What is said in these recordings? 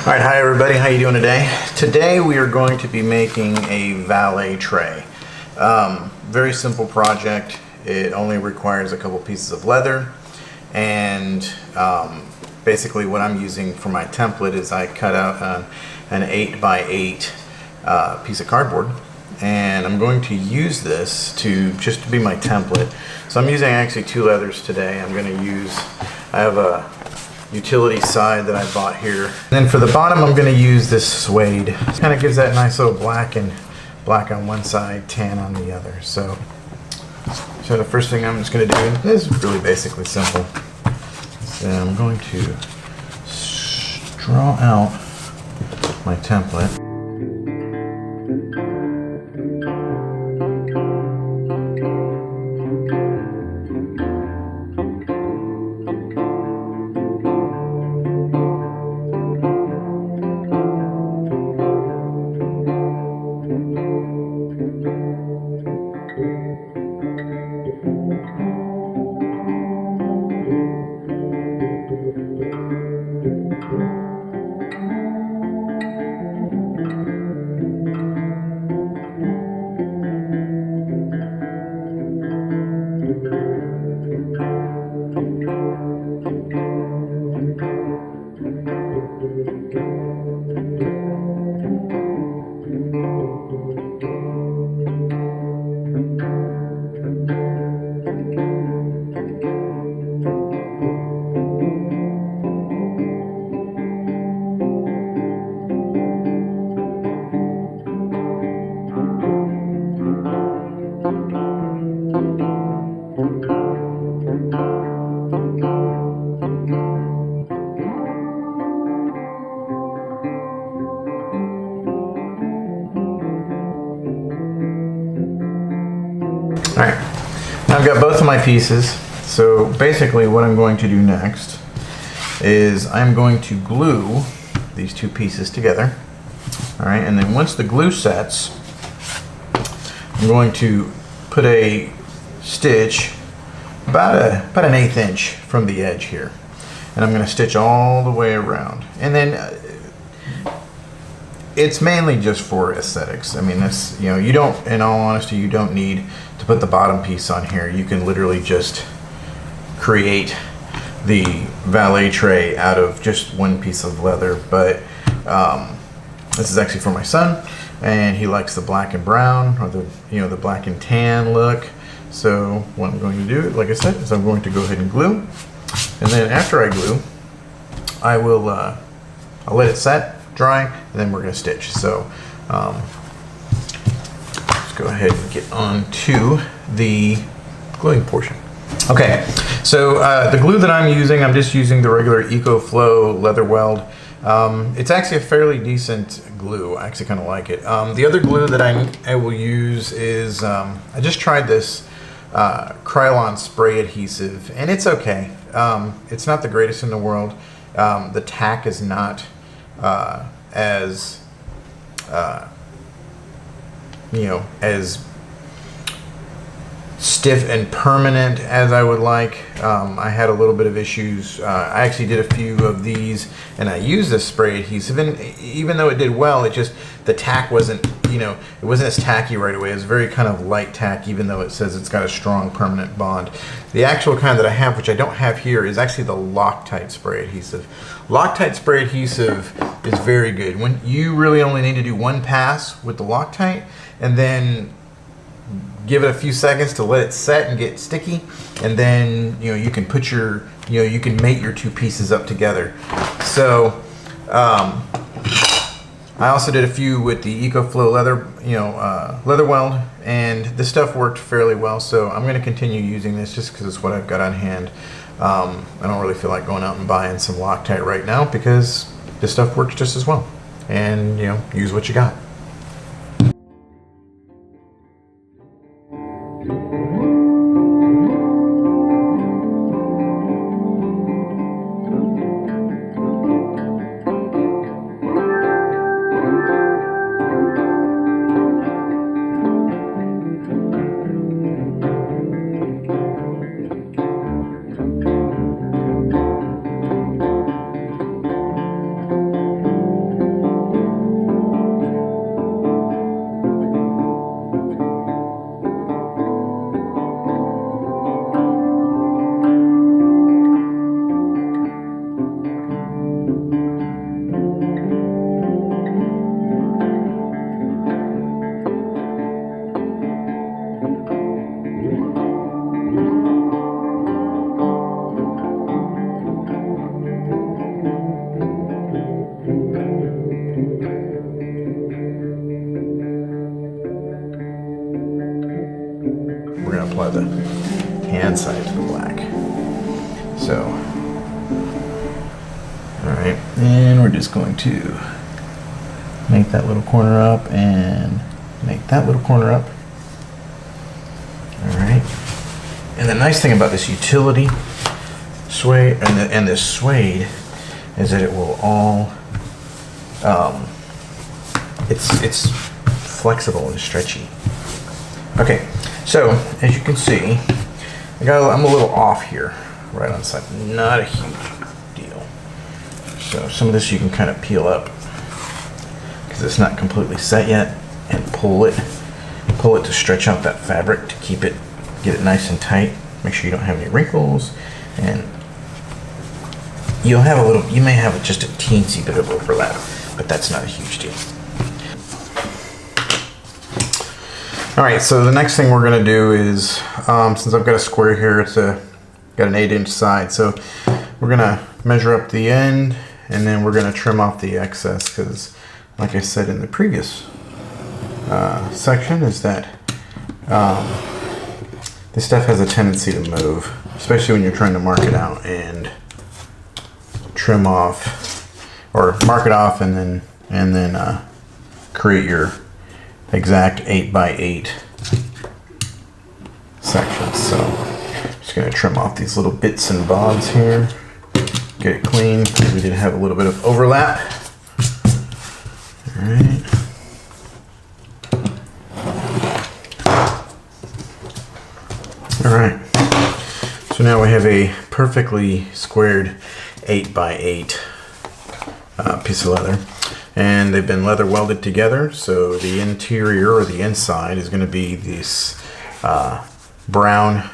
All right, hi everybody, how you doing today? Today we are going to be making a valet tray. Very simple project. It only requires a couple pieces of leather, and basically what I'm using for my template is I cut out an 8x8 piece of cardboard, and I'm going to use this to just be my template. So I'm using actually two leathers today. I have a utility side that I bought here. And then for the bottom, I'm going to use this suede. It kind of gives that nice little black on one side, tan on the other. So the first thing I'm just going to do, and this is really basically simple, so I'm going to draw out my template. Alright, now I've got both of my pieces, so basically what I'm going to do next is I'm going to glue these two pieces together. Alright, and then once the glue sets, I'm going to put a stitch about an 1/8 inch from the edge here. And I'm going to stitch all the way around. And then it's mainly just for aesthetics. I mean, that's, you don't, in all honesty, you don't need to put the bottom piece on here. You can literally just create the valet tray out of just one piece of leather. But this is actually for my son, and he likes the black and brown, or the black and tan look. So what I'm going to do, like I said, is I'm going to go ahead and glue. And then after I glue, I will I'll let it set, dry, and then we're going to stitch. So let's go ahead and get on to the gluing portion. Okay, so the glue that I'm using, I'm just using the regular EcoFlow leather weld. It's actually a fairly decent glue. I actually kind of like it. The other glue that I will use is, I just tried this Krylon spray adhesive, and it's okay. It's not the greatest in the world. The tack is not as as stiff and permanent as I would like. I had a little bit of issues. I actually did a few of these, and I used this spray adhesive, and even though it did well, the tack wasn't, it wasn't as tacky right away. It was very kind of light tack, even though it says it's got a strong permanent bond. The actual kind that I have, which I don't have here, is actually the Loctite spray adhesive. Loctite spray adhesive is very good. When you really only need to do one pass with the Loctite, and then give it a few seconds to let it set and get sticky, and then you can put you can mate your two pieces up together. So I also did a few with the EcoFlow leather leather weld, and this stuff worked fairly well. So I'm going to continue using this just because it's what I've got on hand. I don't really feel like going out and buying some Loctite right now because this stuff works just as well. And use what you got. side to the black. So, all right, and we're just going to make that little corner up and make that little corner up. All right, and the nice thing about this utility suede and this suede is that it will all, it's flexible and stretchy. Okay, so as you can see, I'm a little off here, right on the side. Not a huge deal. So some of this you can kind of peel up because it's not completely set yet, and pull it to stretch out that fabric to keep it, get it nice and tight. Make sure you don't have any wrinkles, and you may have just a teensy bit of overlap, but that's not a huge deal. All right, so the next thing we're gonna do is, since I've got a square here, got an 8-inch side, so we're gonna measure up the end, and then we're gonna trim off the excess, because like I said in the previous section, is that this stuff has a tendency to move, especially when you're trying to mark it out and trim off, or mark it off and then create your exact 8x8 sections. So I'm just going to trim off these little bits and bobs here, get it clean because we did have a little bit of overlap. All right. All right. So now we have a perfectly squared 8x8 piece of leather. And they've been leather welded together, so the interior or the inside is going to be this brown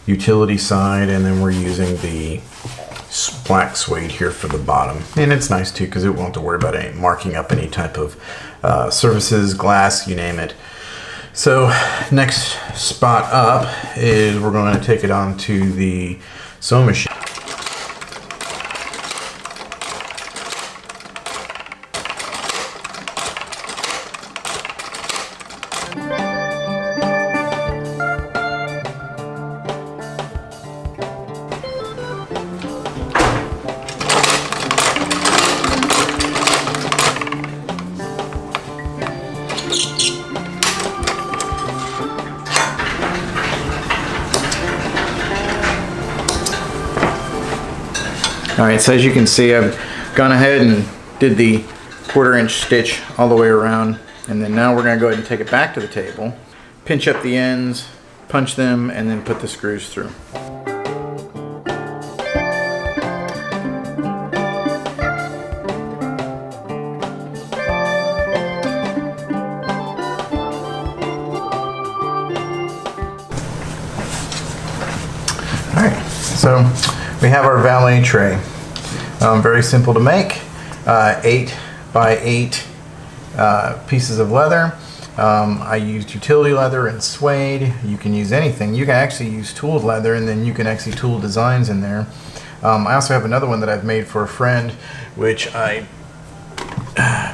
utility side, and then we're using the black suede here for the bottom. And it's nice too because it won't have to worry about marking up any type of surfaces, glass, you name it. So next spot up is we're going to take it onto the sewing machine. All right, so as you can see, I've gone ahead and did the 1/4-inch stitch all the way around, and then now we're going to go ahead and take it back to the table, pinch up the ends, punch them, and then put the screws through. All right, so we have our Valet tray. Very simple to make. 8x8 pieces of leather. I used utility leather and suede. You can use anything. You can actually use tooled leather, and then you can actually tool designs in there. I also have another one that I've made for a friend, which I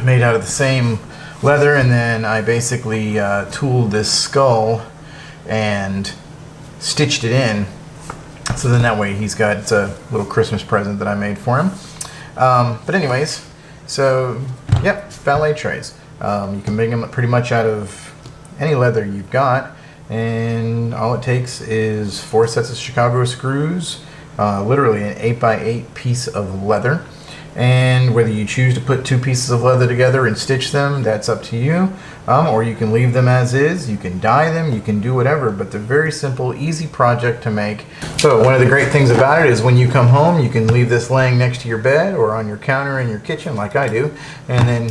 made out of the same leather, and then I basically tooled this skull and stitched it in. So then that way he's got a little Christmas present that I made for him. But anyways, so yep, Valet trays. You can make them pretty much out of any leather you've got, and all it takes is 4 sets of Chicago screws, literally an 8x8 piece of leather. And whether you choose to put 2 pieces of leather together and stitch them, that's up to you. Or you can leave them as is, you can dye them, you can do whatever, but they're very simple, easy project to make. So one of the great things about it is when you come home, you can leave this laying next to your bed or on your counter in your kitchen like I do, and then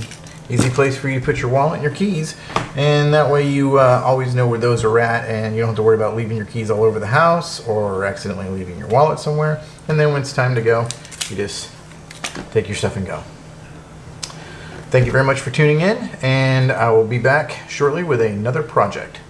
easy place for you to put your wallet and your keys, and that way you always know where those are at, and you don't have to worry about leaving your keys all over the house or accidentally leaving your wallet somewhere. And then when it's time to go, you just take your stuff and go. Thank you very much for tuning in, and I will be back shortly with another project.